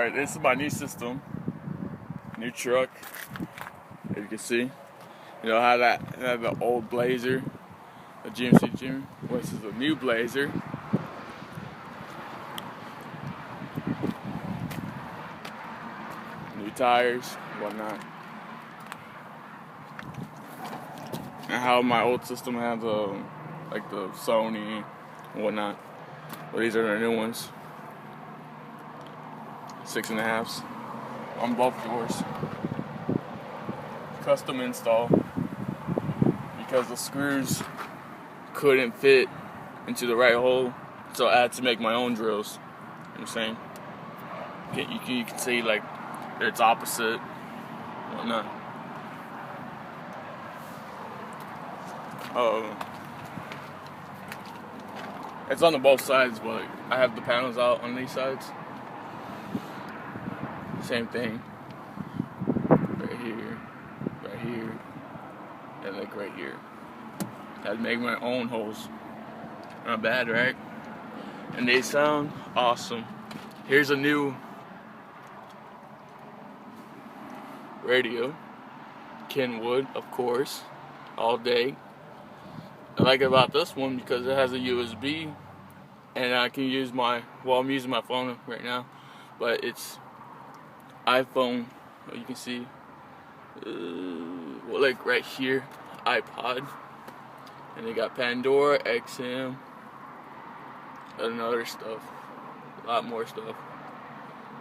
Alright, this is my new system. New truck. As you can see. You know how that had the old Blazer, the GMC Jimmy. Well, this is a new Blazer. New tires, whatnot. And how my old system had like the Sony and whatnot. Well, these are the new ones. 6.5s on both doors. Custom install because the screws couldn't fit into the right hole, so I had to make my own drills. You know what I'm saying? You can see like it's opposite, whatnot. It's on the both sides, but I have the panels out on these sides. Same thing. Right here, and like right here. I had to make my own holes. Not bad, right? And they sound awesome. Here's a new radio. Kenwood, of course. All day. I like it about this one because it has a USB and I can use I'm using my phone right now, but it's iPhone, you can see, like right here, iPod, and they got Pandora, XM, and other stuff, a lot more stuff,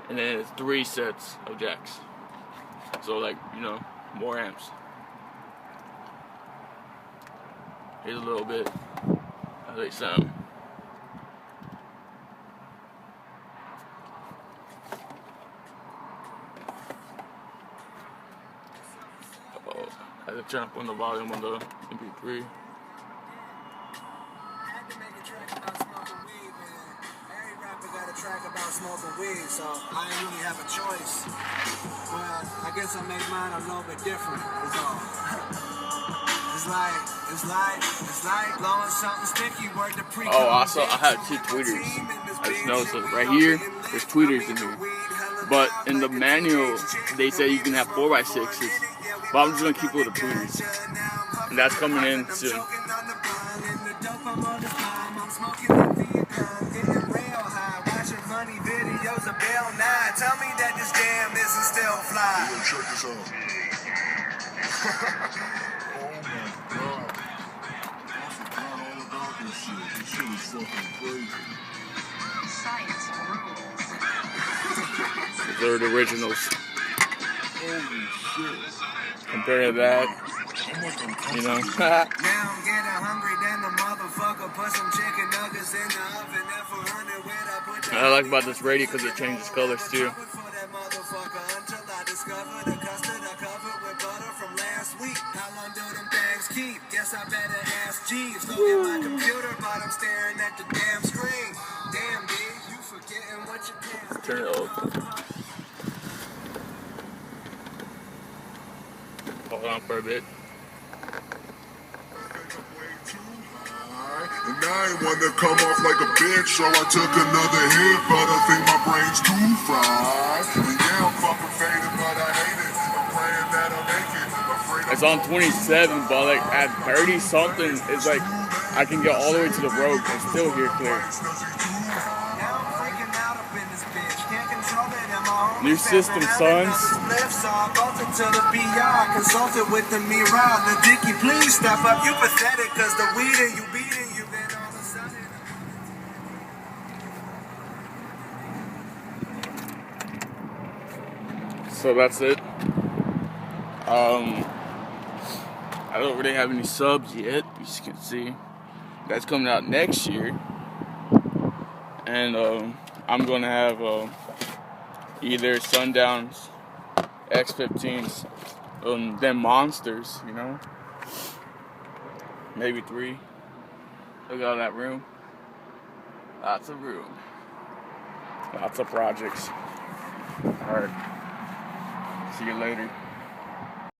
and then it's 3 sets of jacks, so like, you know, more amps. Here's a little bit how they sound. I had to turn up on the volume on the MP3. Track about smoking weed, so I didn't really have a choice. Well, I guess I made mine a little bit different, is all. It's like blowing something sticky, work the pre. Oh, also, I have 2 tweeters. I just noticed it. Right here, there's tweeters in here. But in the manual, they say you can have 4x6s. But I'm just going to keep it with the tweeters. And that's coming in soon. Videos of Bell 9. Tell me that this damn isn't still fly. Yo, check this out. Oh my god. I forgot all about this shit. This shit is fucking crazy. Science rules. These are the originals. Holy shit. Compared to that, you know. Now I'm getting hungry, then the motherfucker put some chicken nuggets in the oven. I like about this radio because it changes colors too. Turn it off. Hold on for a bit. And I ain't one to come off like a bitch, so I took another hit, but I think my brain's too fried. And yeah, I'm fucking faded, but I hate it. I'm praying that I'll make it. It's on 27, but like at 30 something, it's like I can get all the way to the road and still hear clear. New system, sons. Consulted with the mirror, the dicky, please step up. You pathetic, cause the weed you beating you. So that's it. I don't really have any subs yet, as you can see. That's coming out next year. And I'm gonna have either Sundowns, X15s, them monsters, you know. Maybe 3. Look at all that room. Lots of room. Lots of projects. Alright. See you later.